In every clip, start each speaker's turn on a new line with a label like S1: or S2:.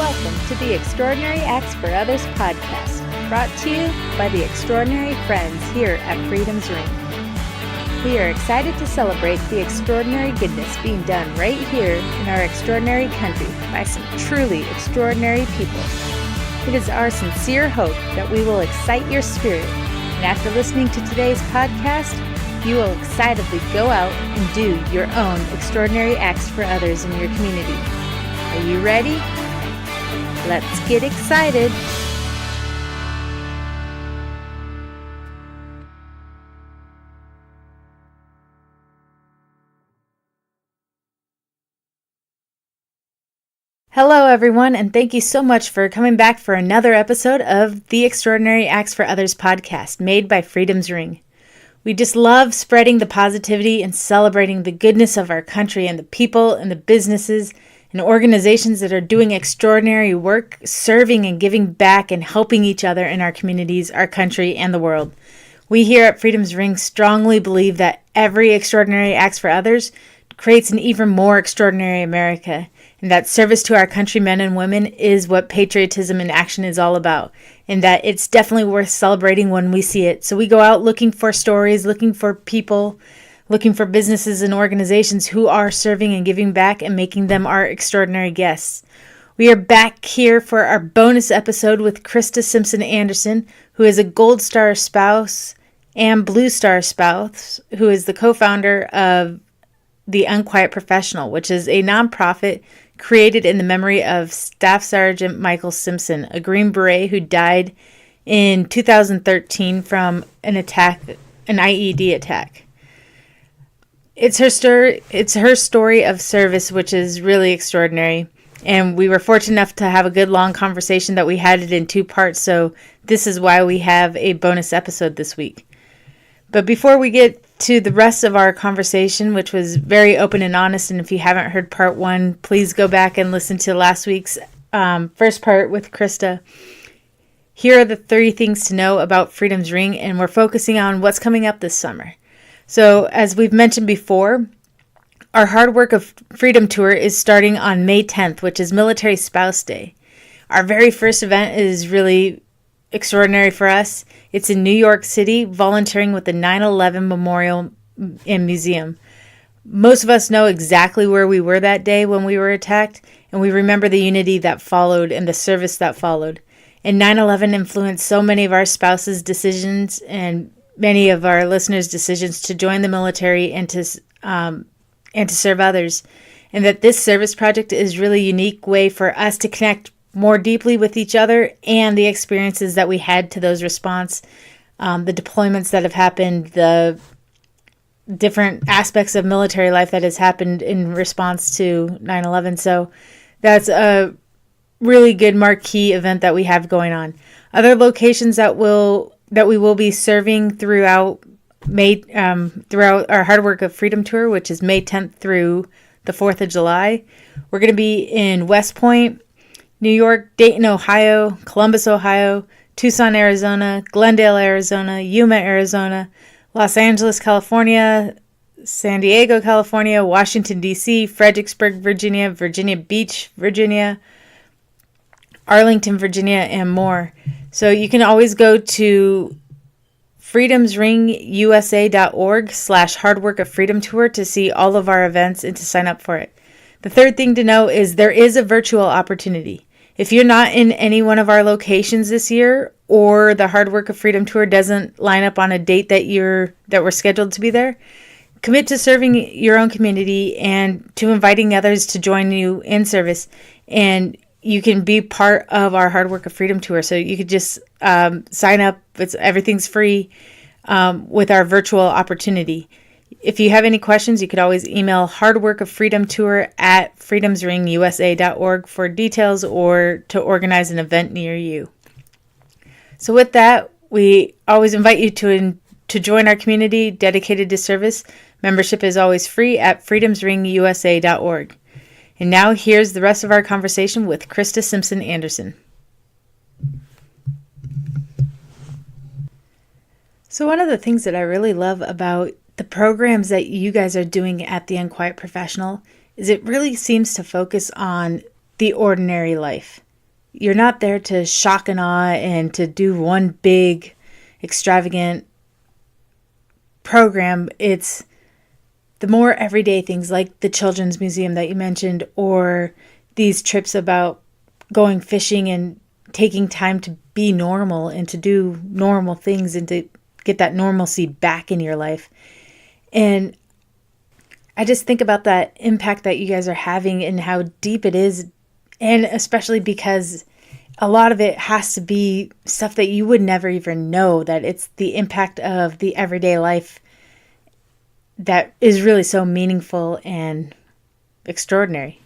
S1: Welcome to the Extraordinary Acts for Others podcast, brought to you by the extraordinary friends here at Freedom's Ring. We are excited to celebrate the extraordinary goodness being done right here in our extraordinary country by some truly extraordinary people. It is our sincere hope that we will excite your spirit, and after listening to today's podcast, you will excitedly go out and do your own extraordinary acts for others in your community. Are you ready? Let's get excited. Hello, everyone, and thank you so much for coming back for another episode of the Extraordinary Acts for Others podcast made by Freedom's Ring. We just love spreading the positivity and celebrating the goodness of our country and the people and the businesses and organizations that are doing extraordinary work, serving and giving back and helping each other in our communities, our country, and the world. We here at Freedom's Ring strongly believe that every extraordinary acts for others creates an even more extraordinary America, and that service to our countrymen and women is what patriotism in action is all about, and that it's definitely worth celebrating when we see it. So we go out looking for stories, looking for people, looking for businesses and organizations who are serving and giving back and making them our extraordinary guests. We are back here for our bonus episode with Krista Simpson Anderson, who is a Gold Star spouse and Blue Star spouse, who is the co-founder of the Unquiet Professional, which is a nonprofit created in the memory of Staff Sergeant Michael Simpson, a Green Beret who died in 2013 from an IED attack. It's her story of service, which is really extraordinary. And we were fortunate enough to have a good long conversation that we had it in 2 parts. So this is why we have a bonus episode this week. But before we get to the rest of our conversation, which was very open and honest, and if you haven't heard part 1, please go back and listen to last week's first part with Krista. Here are the 30 things to know about Freedom's Ring, and we're focusing on what's coming up this summer. So, as we've mentioned before, our Hard Work of Freedom Tour is starting on May 10th, which is Military Spouse Day. Our very first event is really extraordinary for us. It's in New York City, volunteering with the 9/11 Memorial and Museum. Most of us know exactly where we were that day when we were attacked, and we remember the unity that followed and the service that followed. And 9/11 influenced so many of our spouses' decisions and many of our listeners' decisions to join the military and to serve others, and that this service project is really a unique way for us to connect more deeply with each other and the experiences that we had to those response, the deployments that have happened, the different aspects of military life that has happened in response to 9/11. So that's a really good marquee event that we have going on. Other locations that we will be serving throughout our Hard Work of Freedom Tour, which is May 10th through the 4th of July. We're going to be in West Point, New York, Dayton, Ohio, Columbus, Ohio, Tucson, Arizona, Glendale, Arizona, Yuma, Arizona, Los Angeles, California, San Diego, California, Washington, D.C., Fredericksburg, Virginia, Virginia Beach, Virginia, Arlington, Virginia, and more. So you can always go to freedomsringusa.org/Hard Work of Freedom Tour to see all of our events and to sign up for it. The third thing to know is there is a virtual opportunity. If you're not in any one of our locations this year, or the Hard Work of Freedom Tour doesn't line up on a date that we're scheduled to be there, commit to serving your own community and to inviting others to join you in service. And you can be part of our Hard Work of Freedom Tour. So you could just sign up. Everything's free with our virtual opportunity. If you have any questions, you could always email hardworkoffreedomtour@freedomsringusa.org for details or to organize an event near you. So with that, we always invite you to join our community dedicated to service. Membership is always free at freedomsringusa.org. And now here's the rest of our conversation with Krista Simpson Anderson. So one of the things that I really love about the programs that you guys are doing at the Unquiet Professional is it really seems to focus on the ordinary life. you're not there to shock and awe and to do one big extravagant program. It's the more everyday things like the children's museum that you mentioned, or these trips about going fishing and taking time to be normal and to do normal things and to get that normalcy back in your life. And I just think about that impact that you guys are having and how deep it is. And especially because a lot of it has to be stuff that you would never even know, that it's the impact of the everyday life that is really so meaningful and extraordinary.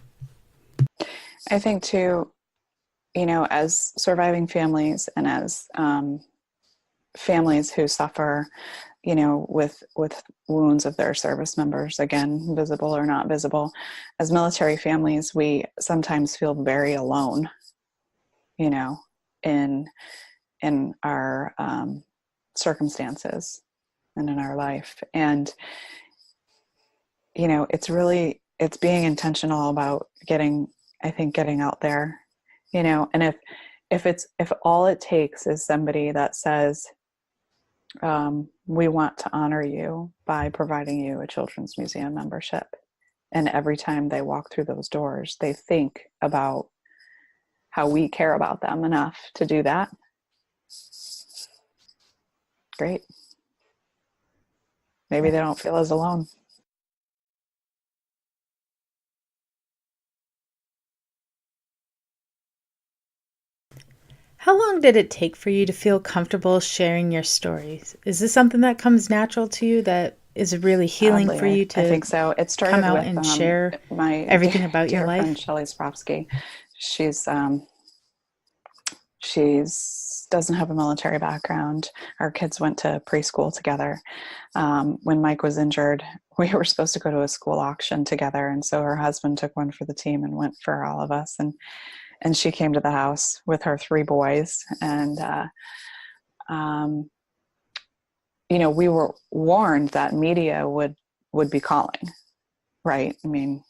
S2: I think too, as surviving families and as families who suffer, with wounds of their service members, again, visible or not visible, as military families, we sometimes feel very alone, in our circumstances and in our life. And it's being intentional about getting out there, and if all it takes is somebody that says, we want to honor you by providing you a children's museum membership. And every time they walk through those doors, they think about how we care about them enough to do that. Great. Maybe they don't feel as alone.
S1: How long did it take for you to feel comfortable sharing your stories? Is this something that comes natural to you, that is really healing
S2: Oddly,
S1: for you
S2: I
S1: to
S2: think so. It
S1: come
S2: started
S1: out
S2: with
S1: and share
S2: my
S1: everything about your
S2: dear friend
S1: life?
S2: Shelley Sprovsky. She's doesn't have a military background. Our kids went to preschool together. When Mike was injured, we were supposed to go to a school auction together, and so her husband took one for the team and went for all of us. And she came to the house with her 3 boys, and um, we were warned that media would be calling, right? I mean,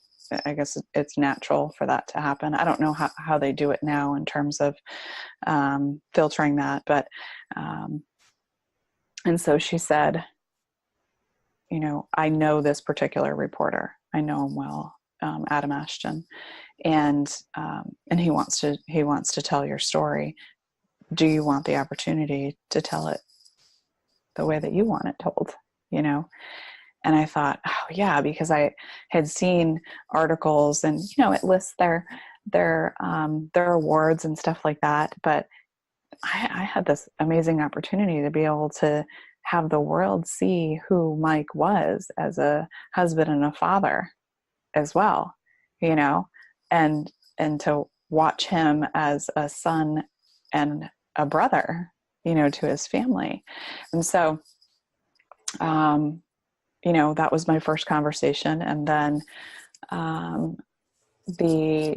S2: I guess it's natural for that to happen. I don't know how they do it now in terms of filtering that, but and so she said, I know this particular reporter. I know him well, Adam Ashton, and he wants to tell your story. Do you want the opportunity to tell it the way that you want it told? And I thought, oh yeah, because I had seen articles, and it lists their awards and stuff like that. But I had this amazing opportunity to be able to have the world see who Mike was as a husband and a father as well, you know, and to watch him as a son and a brother, to his family. And so that was my first conversation. And then the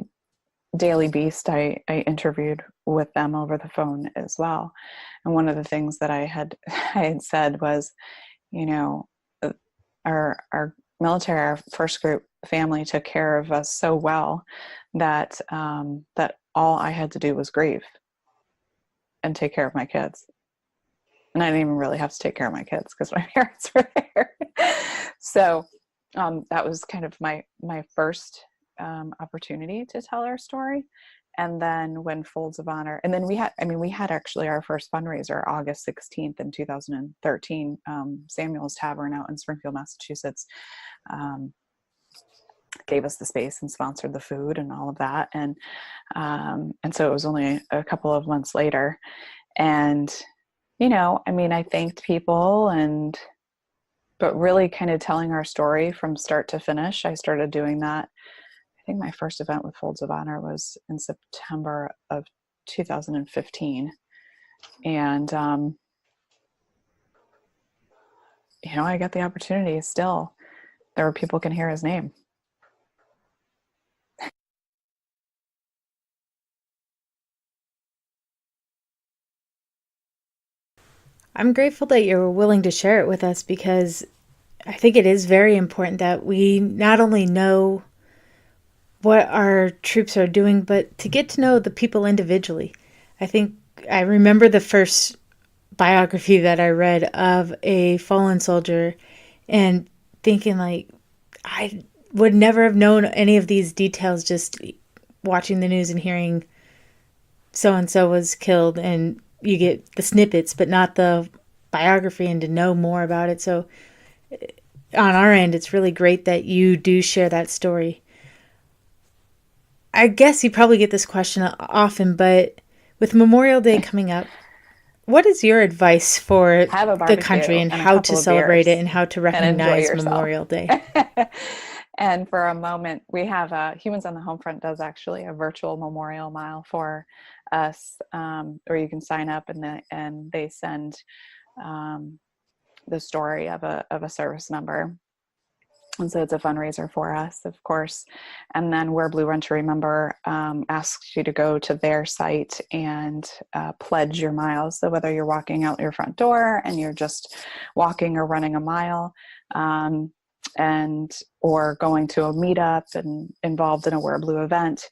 S2: Daily Beast, I interviewed with them over the phone as well. And one of the things that I had said was, our military, our first group family took care of us so well that that all I had to do was grieve and take care of my kids. And I didn't even really have to take care of my kids because my parents were there. So that was kind of my first opportunity to tell our story. And then when Folds of Honor, and then we had actually our first fundraiser August 16th in 2013, Samuel's Tavern out in Springfield, Massachusetts, gave us the space and sponsored the food and all of that. And so it was only a couple of months later. And, I thanked people, but really kind of telling our story from start to finish. I started doing that. I think my first event with Folds of Honor was in September of 2015. And, I got the opportunity still. There were people can hear his name.
S1: I'm grateful that you're willing to share it with us, because I think it is very important that we not only know what our troops are doing, but to get to know the people individually. I think I remember the first biography that I read of a fallen soldier and thinking like I would never have known any of these details just watching the news and hearing so and so was killed, and you get the snippets but not the biography and to know more about it. So on our end it's really great that you do share that story. I guess you probably get this question often, but with Memorial Day coming up, what is your advice for
S2: Have a
S1: the country
S2: barbecue
S1: and
S2: and a
S1: how to
S2: couple of
S1: celebrate it
S2: beers
S1: and how to
S2: and enjoy
S1: recognize
S2: yourself.
S1: Memorial Day?
S2: And for a moment, we have Humans on the Homefront does actually a virtual memorial mile for us, where you can sign up and they send um, the story of a service member. And so it's a fundraiser for us, of course. And then Wear Blue Run to Remember asks you to go to their site and pledge your miles. So whether you're walking out your front door and you're just walking or running a mile, and or going to a meetup and involved in a Wear Blue event,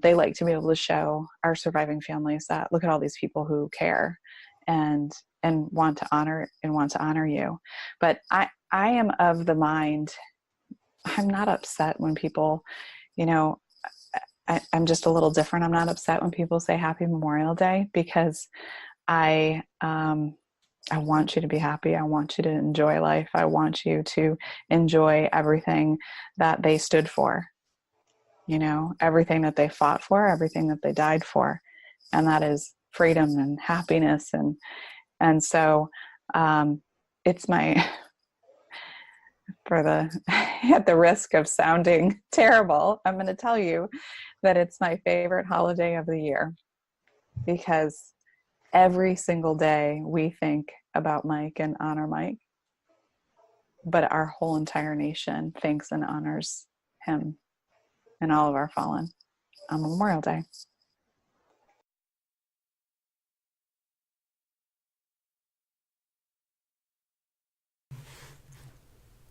S2: they like to be able to show our surviving families that look at all these people who care and want to honor you. But I am of the mind, I'm not upset when people, you know, I'm just a little different. I'm not upset when people say Happy Memorial Day, because I want you to be happy. I want you to enjoy life. I want you to enjoy everything that they stood for, everything that they fought for, everything that they died for. And that is freedom and happiness. And so it's my, at the risk of sounding terrible, I'm going to tell you that it's my favorite holiday of the year, because every single day we think about Mike and honor Mike, but our whole entire nation thanks and honors him and all of our fallen on Memorial Day.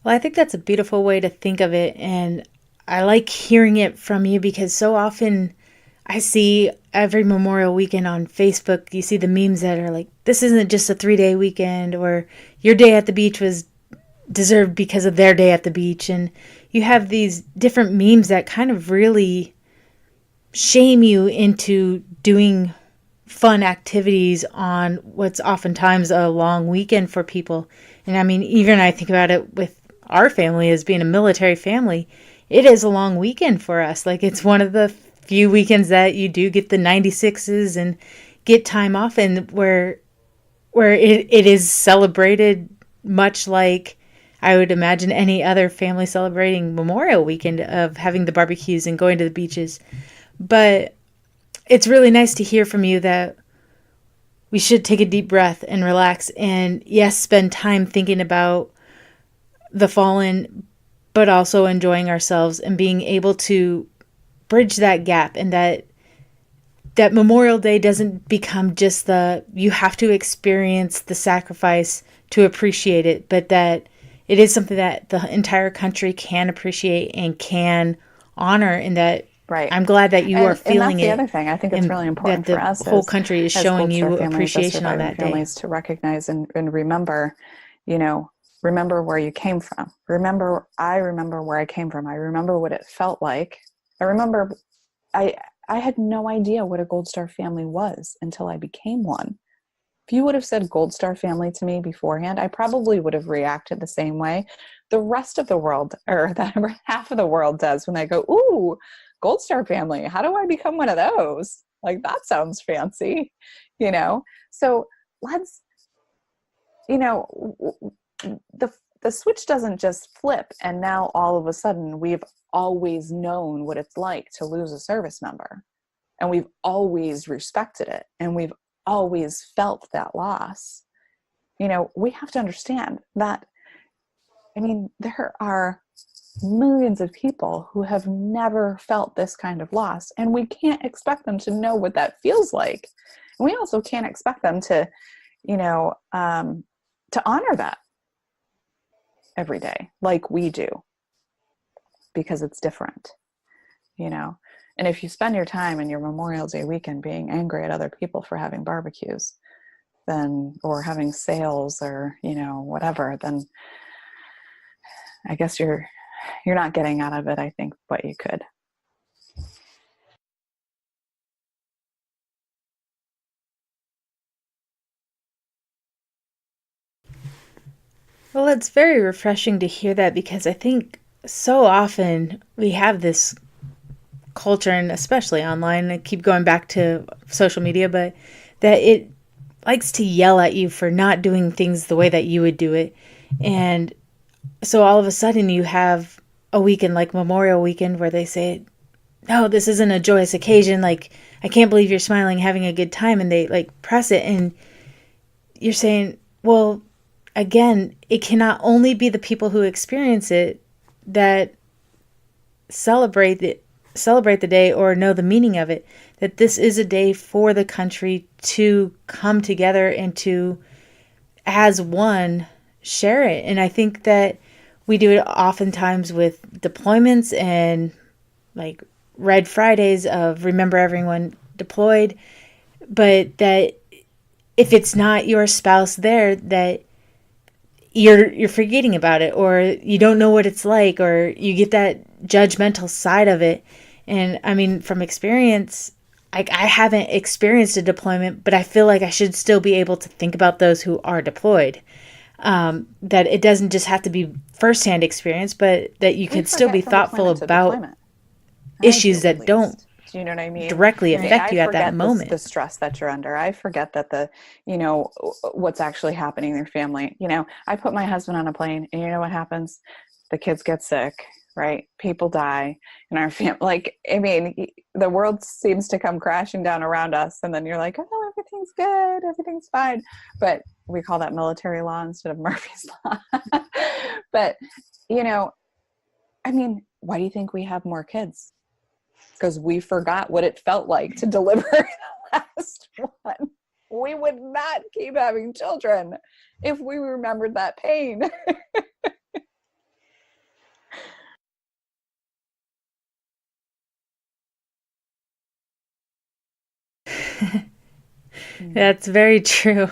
S1: Well, I think that's a beautiful way to think of it. And I like hearing it from you because so often I see every Memorial weekend on Facebook, you see the memes that are like, this isn't just a 3-day weekend, or your day at the beach was deserved because of their day at the beach. And you have these different memes that kind of really shame you into doing fun activities on what's oftentimes a long weekend for people. And I mean, even I think about it with our family as being a military family, it is a long weekend for us. Like, it's one of the few weekends that you do get the 96s and get time off, and where it is celebrated much like I would imagine any other family celebrating Memorial Weekend of having the barbecues and going to the beaches. But it's really nice to hear from you that we should take a deep breath and relax and, yes, spend time thinking about the fallen, but also enjoying ourselves and being able to bridge that gap, and that Memorial Day doesn't become just you have to experience the sacrifice to appreciate it, but that it is something that the entire country can appreciate and can honor, and that
S2: Right.
S1: I'm glad that you are
S2: And
S1: feeling
S2: that's the
S1: it,
S2: other thing I think it's
S1: and
S2: really
S1: that
S2: important for
S1: the
S2: us
S1: whole country is
S2: as
S1: showing
S2: Gold Star
S1: you
S2: families, as
S1: appreciation on
S2: surviving
S1: that day.
S2: families, to recognize and remember, you know, remember where you came from. I remember where I came from. I remember what it felt like. I remember I I had no idea what a Gold Star family was until I became one. If you would have said Gold Star family to me beforehand, I probably would have reacted the same way the rest of the world, or the half of the world, does when they go, "Ooh, Gold Star family. How do I become one of those? Like, that sounds fancy," you know? So let's, you know, the the switch doesn't just flip and now all of a sudden we've always known what it's like to lose a service member, and we've always respected it, and we've always felt that loss. We have to understand that, I mean, there are millions of people who have never felt this kind of loss, and we can't expect them to know what that feels like. And we also can't expect them to, you know, to honor that every day like we do, because it's different. you know. And if you spend your time in your Memorial Day weekend being angry at other people for having barbecues, then, or having sales, or, you know, whatever, then I guess you're not getting out of it, I think, what you could.
S1: Well, it's very refreshing to hear that, because I think so often we have this culture, and especially online, I keep going back to social media, but that it likes to yell at you for not doing things the way that you would do it. And so all of a sudden you have a weekend like Memorial Weekend where they say, no, this isn't a joyous occasion. Like, I can't believe you're smiling, having a good time. And they like press it. And you're saying, well, again, it cannot only be the people who experience it that celebrate it, celebrate the day or know the meaning of it, that this is a day for the country to come together and to, as one, share it. And I think that we do it oftentimes with deployments and like Red Fridays of remember everyone deployed, but that if it's not your spouse there, that you're forgetting about it, or you don't know what it's like, or you get that judgmental side of it. And I mean, from experience, I haven't experienced a deployment, but I feel like I should still be able to think about those who are deployed. That it doesn't just have to be firsthand experience, but that you
S2: We
S1: could still be
S2: forget from
S1: thoughtful
S2: deployment to
S1: about
S2: deployment. I
S1: issues
S2: do, at
S1: that don't
S2: least. Do you know what I mean?
S1: directly
S2: I mean,
S1: affect
S2: I
S1: you at that
S2: forget
S1: moment.
S2: the stress that you're under. I forget that you know, what's actually happening in your family. You know, I put my husband on a plane, and you know what happens? The kids get sick, right? People die in our family. Like, I mean, the world seems to come crashing down around us, and then you're like, oh, everything's good, everything's fine. But we call that military law instead of Murphy's Law. But, you know, I mean, why do you think we have more kids? Because we forgot what it felt like to deliver the last one. We would not keep having children if we remembered that pain.
S1: That's very true.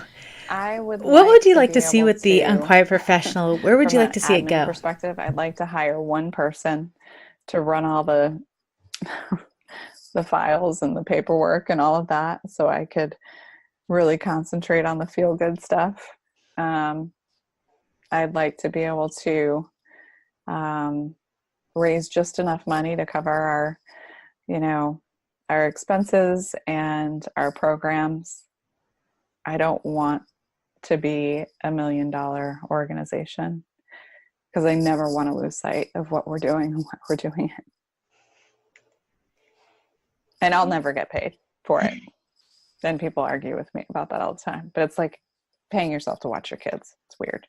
S2: I would
S1: What would
S2: like
S1: you
S2: to
S1: like
S2: be
S1: to see
S2: able
S1: with the
S2: to,
S1: Unquiet Professional? Where would
S2: from
S1: you like
S2: an
S1: to see it
S2: admin
S1: go?
S2: perspective, I'd like to hire one person to run all the the files and the paperwork and all of that, so I could really concentrate on the feel good stuff. Um, I'd like to be able to um, raise just enough money to cover our, you know, our expenses and our programs. I don't want to be $1 million organization, because I never want to lose sight of what we're doing and why we're doing it. And I'll never get paid for it. Then people argue with me about that all the time. But it's like paying yourself to watch your kids. It's weird.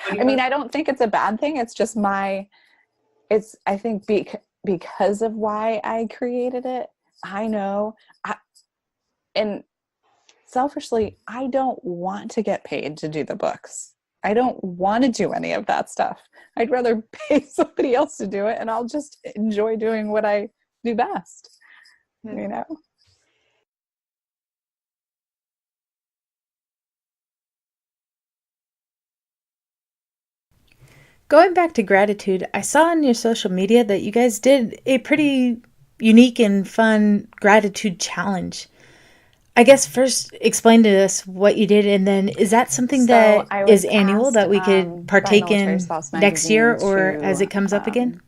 S2: I mean, I don't think it's a bad thing. It's just I think because of why I created it, I know, and selfishly, I don't want to get paid to do the books. I don't want to do any of that stuff. I'd rather pay somebody else to do it, and I'll just enjoy doing what I do best, you know?
S1: Going back to gratitude, I saw on your social media that you guys did a pretty unique and fun gratitude challenge. I guess first explain to us what you did, and then is that something
S2: So
S1: that
S2: I
S1: is
S2: was
S1: annual
S2: asked
S1: that we could
S2: by
S1: partake
S2: Military
S1: in
S2: Spouse
S1: next year
S2: Magazine
S1: or as it comes up again?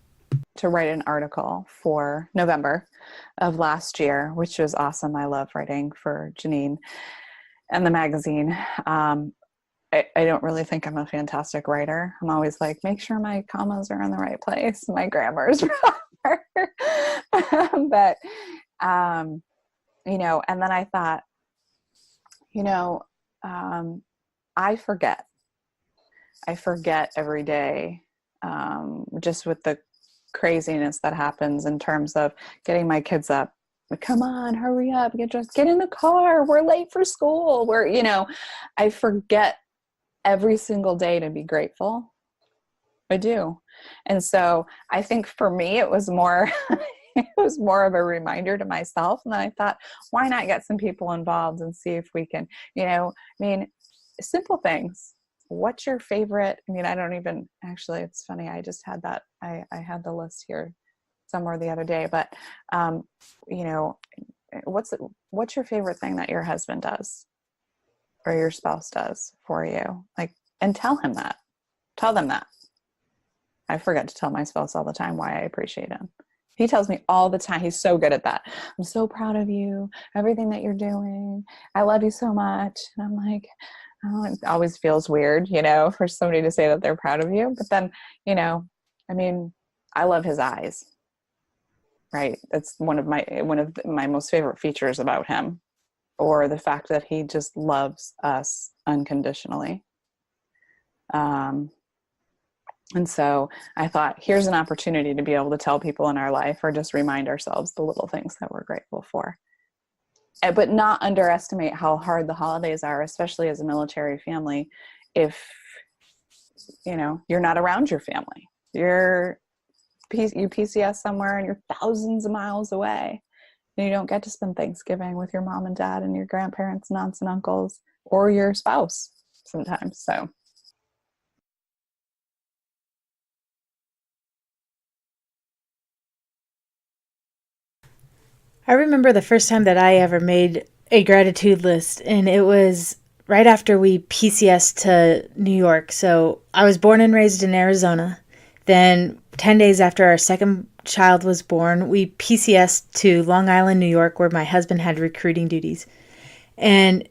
S2: to write an article for November of last year, which was awesome. I love writing for Janine and the magazine. I don't really think I'm a fantastic writer. I'm always like, make sure my commas are in the right place, my grammar is proper. But, you know, and then I thought, you know, I forget. I forget every day, just with the craziness that happens in terms of getting my kids up. Come on, hurry up, get dressed, get in the car. We're late for school. You know, I forget every single day to be grateful. I do. And so I think for me, it was more, it was more of a reminder to myself. And then I thought, why not get some people involved and see if we can, I mean, simple things. What's your favorite? I mean, I don't even actually, it's funny. I just had that. I had the list here somewhere the other day, but, you know, what's your favorite thing that your husband does or your spouse does for you? Like, and tell them that. I forget to tell my spouse all the time why I appreciate him. He tells me all the time. He's so good at that. I'm so proud of you, everything that you're doing. I love you so much. And I'm like, oh, it always feels weird, for somebody to say that they're proud of you. But then, I mean, I love his eyes, right? That's one of my most favorite features about him, or the fact that he just loves us unconditionally. And so I thought, here's an opportunity to be able to tell people in our life, or just remind ourselves the little things that we're grateful for. But not underestimate how hard the holidays are, especially as a military family. If, you're not around your family, you PCS somewhere and you're thousands of miles away, and you don't get to spend Thanksgiving with your mom and dad and your grandparents and aunts and uncles, or your spouse sometimes. So
S1: I remember the first time that I ever made a gratitude list, and it was right after we PCS to New York. So I was born and raised in Arizona. Then 10 days after our second child was born, we PCS to Long Island, New York, where my husband had recruiting duties. And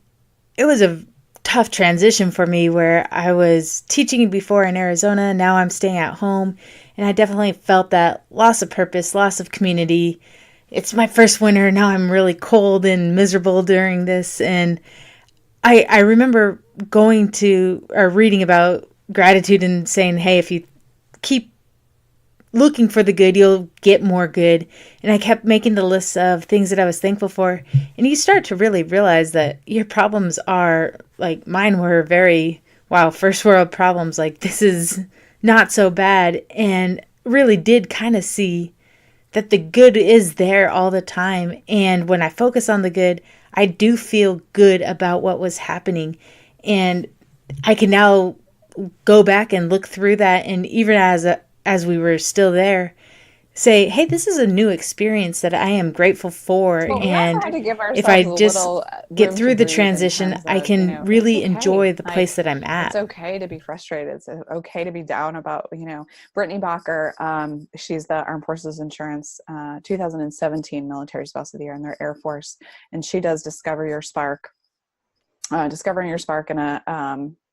S1: it was a tough transition for me, where I was teaching before in Arizona. Now I'm staying at home. And I definitely felt that loss of purpose, loss of community. It's my first winter. Now I'm really cold and miserable during this. And I remember going to or reading about gratitude and saying, hey, if you keep looking for the good, you'll get more good. And I kept making the list of things that I was thankful for. And you start to really realize that your problems are, like mine were very, wow, first world problems. Like, this is not so bad. And really did kind of see that the good is there all the time. And when I focus on the good, I do feel good about what was happening. And I can now go back and look through that, and even as we were still there, say, hey, this is a new experience that I am grateful for.
S2: But we also
S1: And
S2: have to give
S1: if I
S2: ourselves a
S1: just
S2: little
S1: get
S2: room to
S1: through the
S2: breathe, in
S1: transition,
S2: terms
S1: I
S2: of,
S1: can
S2: it's
S1: really
S2: okay.
S1: enjoy the place
S2: Like,
S1: that I'm
S2: it's
S1: at.
S2: okay to be frustrated. It's okay to be down about, Brittany Bacher, she's the Armed Forces Insurance 2017 Military Spouse of the Year in their Air Force. And she does discovering your spark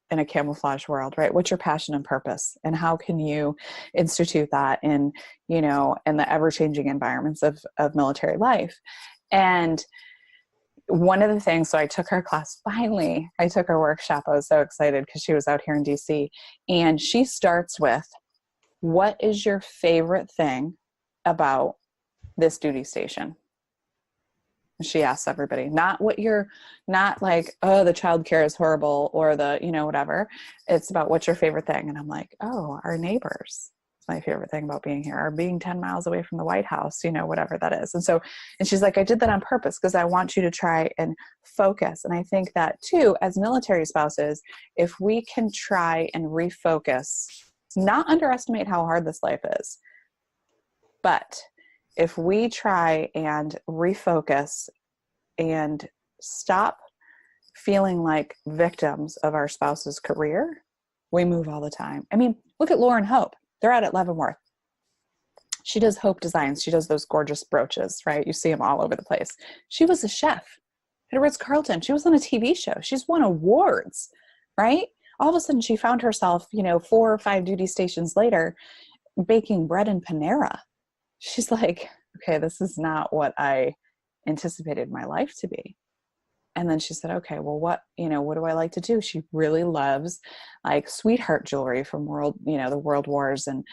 S2: in a camouflage world, right? What's your passion and purpose, and how can you institute that in the ever-changing environments of military life? And one of the things, so I took her class, finally I took her workshop. I was so excited because she was out here in DC, and she starts with, what is your favorite thing about this duty station? She asks everybody, not like, oh, the childcare is horrible, or the, whatever. It's about, what's your favorite thing? And I'm like, oh, our neighbors. It's my favorite thing about being here, or being 10 miles away from the White House, whatever that is. And she's like, I did that on purpose because I want you to try and focus. And I think that too, as military spouses, if we can try and refocus, not underestimate how hard this life is, but if we try and refocus and stop feeling like victims of our spouse's career, we move all the time. I mean, look at Lauren Hope. They're out at Leavenworth. She does Hope Designs. She does those gorgeous brooches, right? You see them all over the place. She was a chef at Ritz-Carlton. She was on a TV show. She's won awards, right? All of a sudden she found herself, 4 or 5 duty stations later, baking bread in Panera. She's like, okay, this is not what I anticipated my life to be. And then she said, okay, well, what do I like to do? She really loves like sweetheart jewelry from the world wars. And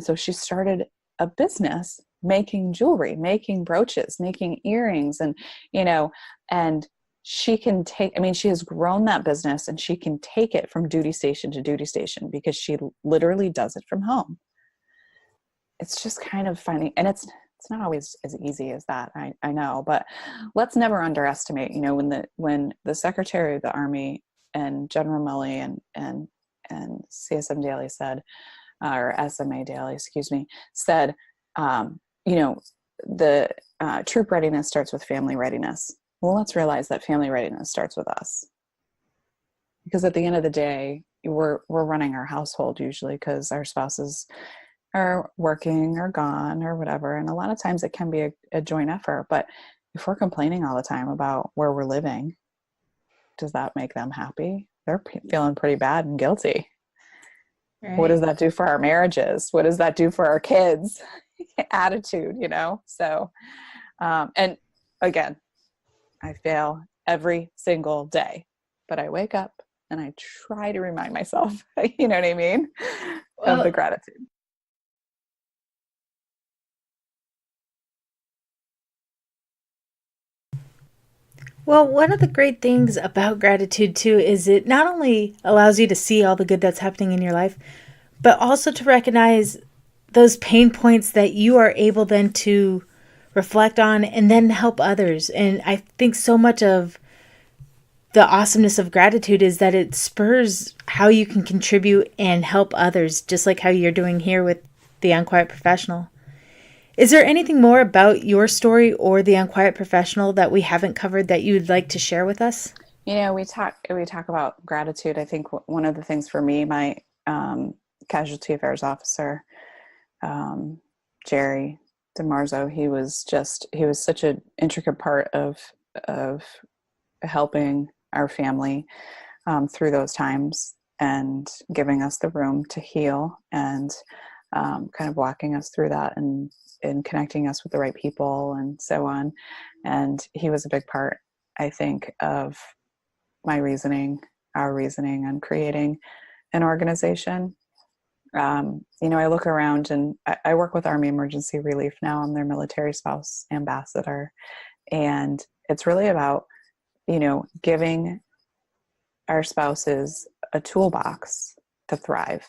S2: so she started a business making jewelry, making brooches, making earrings, and she can she has grown that business, and she can take it from duty station to duty station because she literally does it from home. it's just kind of finding, and it's not always as easy as that. I know, but let's never underestimate, when the Secretary of the Army and General Milley and CSM Daly said, or SMA Daly, excuse me, said, you know, the troop readiness starts with family readiness. Well, let's realize that family readiness starts with us, because at the end of the day, we're running our household usually because our spouses are working or gone or whatever. And a lot of times it can be a joint effort. But if we're complaining all the time about where we're living, does that make them happy? They're feeling pretty bad and guilty.
S1: Right.
S2: What does that do for our marriages? What does that do for our kids' attitude, So, and again, I fail every single day, but I wake up and I try to remind myself, you know what I mean, of the gratitude.
S1: Well, one of the great things about gratitude, too, is it not only allows you to see all the good that's happening in your life, but also to recognize those pain points that you are able then to reflect on and then help others. And I think so much of the awesomeness of gratitude is that it spurs how you can contribute and help others, just like how you're doing here with the Unquiet Professional. Is there anything more about your story or the Unquiet Professional that we haven't covered that you'd like to share with us?
S2: We talk about gratitude. I think one of the things for me, my casualty affairs officer, Jerry DeMarzo, he was such an intricate part of helping our family through those times and giving us the room to heal and kind of walking us through that and connecting us with the right people and so on. And he was a big part, I think, of our reasoning on creating an organization. I look around and I work with Army Emergency Relief now. I'm their military spouse ambassador. And it's really about, giving our spouses a toolbox to thrive.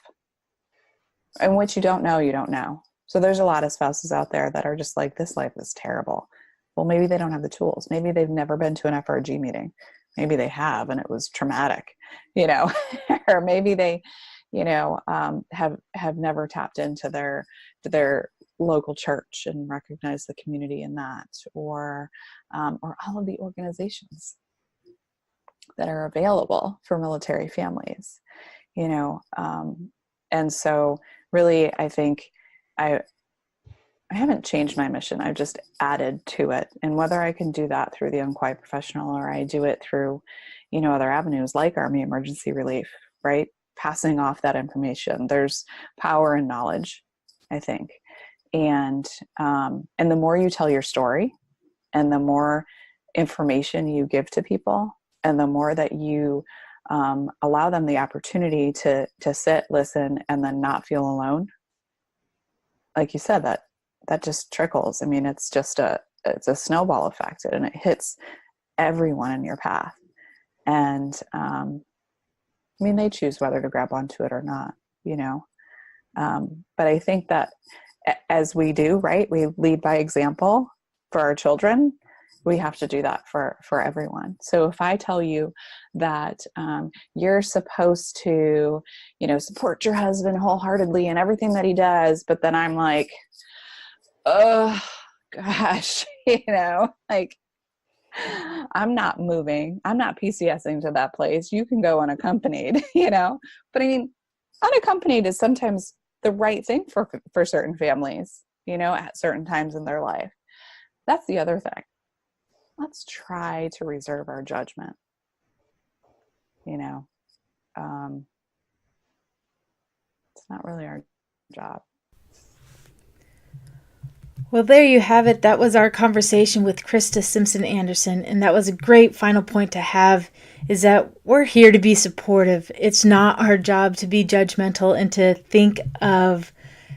S2: And what you don't know, you don't know. So there's a lot of spouses out there that are just like, this life is terrible. Well, maybe they don't have the tools. Maybe they've never been to an FRG meeting. Maybe they have, and it was traumatic, or maybe they, have never tapped into their local church and recognized the community in that, or all of the organizations that are available for military families, and so really, I think I haven't changed my mission. I've just added to it. And whether I can do that through the Unquiet Professional or I do it through, other avenues like Army Emergency Relief, right? Passing off that information. There's power in knowledge, I think. And the more you tell your story and the more information you give to people and the more that you allow them the opportunity to sit, listen, and then not feel alone. Like you said, that just trickles. I mean, it's a snowball effect, and it hits everyone in your path. And they choose whether to grab onto it or not, but I think that as we do, right, we lead by example for our children. We have to do that for everyone. So if I tell you that you're supposed to, support your husband wholeheartedly in everything that he does, but then I'm like, oh gosh, like I'm not moving. I'm not PCSing to that place. You can go unaccompanied, but I mean, unaccompanied is sometimes the right thing for certain families, at certain times in their life. That's the other thing. Let's try to reserve our judgment. It's not really our job.
S1: Well, there you have it. That was our conversation with Krista Simpson Anderson. And that was a great final point to have, is that we're here to be supportive. It's not our job to be judgmental and to think of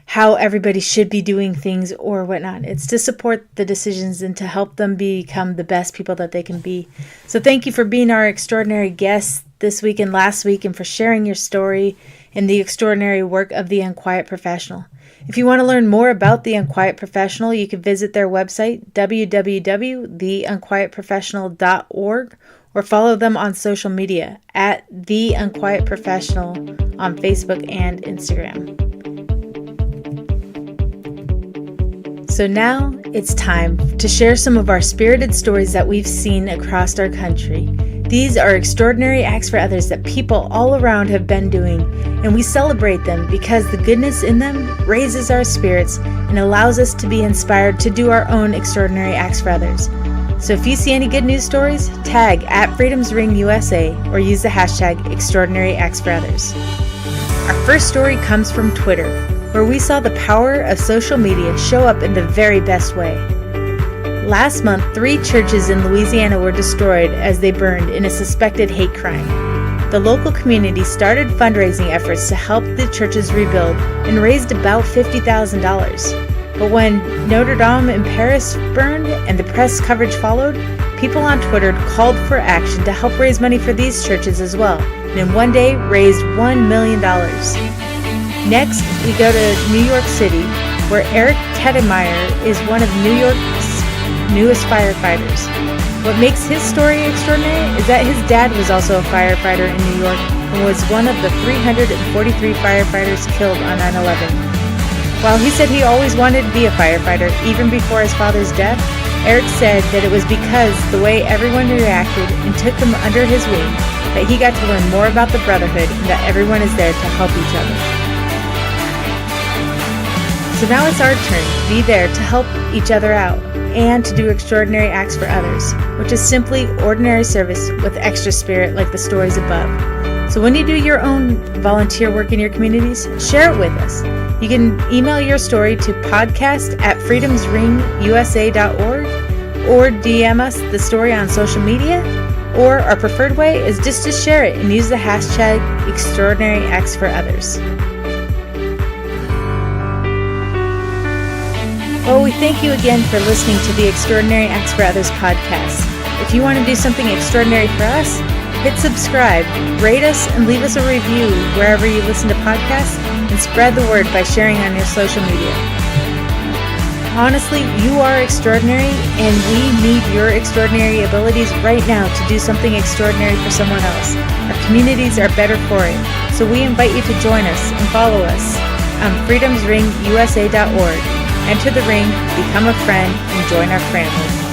S1: how everybody should be doing things or whatnot. It's to support the decisions and to help them become the best people that they can be. So thank you for being our extraordinary guest this week and last week, and for sharing your story and the extraordinary work of the Unquiet Professional. If you want to learn more about The Unquiet Professional, you can visit their website, www.theunquietprofessional.org, or follow them on social media at The Unquiet Professional on Facebook and Instagram. So now it's time to share some of our spirited stories that we've seen across our country. These are extraordinary acts for others that people all around have been doing, and we celebrate them because the goodness in them raises our spirits and allows us to be inspired to do our own extraordinary acts for others. So if you see any good news stories, tag at Freedom's Ring USA or use the hashtag Extraordinary Acts for Others. Our first story comes from Twitter, where we saw the power of social media show up in the very best way. Last month, 3 churches in Louisiana were destroyed as they burned in a suspected hate crime. The local community started fundraising efforts to help the churches rebuild and raised about $50,000. But when Notre Dame in Paris burned and the press coverage followed, people on Twitter called for action to help raise money for these churches as well, and in one day raised $1 million. Next, we go to New York City, where Eric Tedemeyer is one of New York's newest firefighters. What makes his story extraordinary is that his dad was also a firefighter in New York and was one of the 343 firefighters killed on 9/11. While he said he always wanted to be a firefighter, even before his father's death, Eric said that it was because the way everyone reacted and took him under his wing that he got to learn more about the brotherhood and that everyone is there to help each other. So now it's our turn to be there to help each other out and to do extraordinary acts for others, which is simply ordinary service with extra spirit like the stories above. So when you do your own volunteer work in your communities, share it with us. You can email your story to podcast@freedomsringusa.org or DM us the story on social media, or our preferred way is just to share it and use the hashtag Extraordinary Acts for Others. Well, we thank you again for listening to the Extraordinary Acts for Others podcast. If you want to do something extraordinary for us, hit subscribe, rate us, and leave us a review wherever you listen to podcasts, and spread the word by sharing on your social media. Honestly, you are extraordinary, and we need your extraordinary abilities right now to do something extraordinary for someone else. Our communities are better for it, so we invite you to join us and follow us on freedomsringusa.org. Enter the ring, become a friend, and join our family.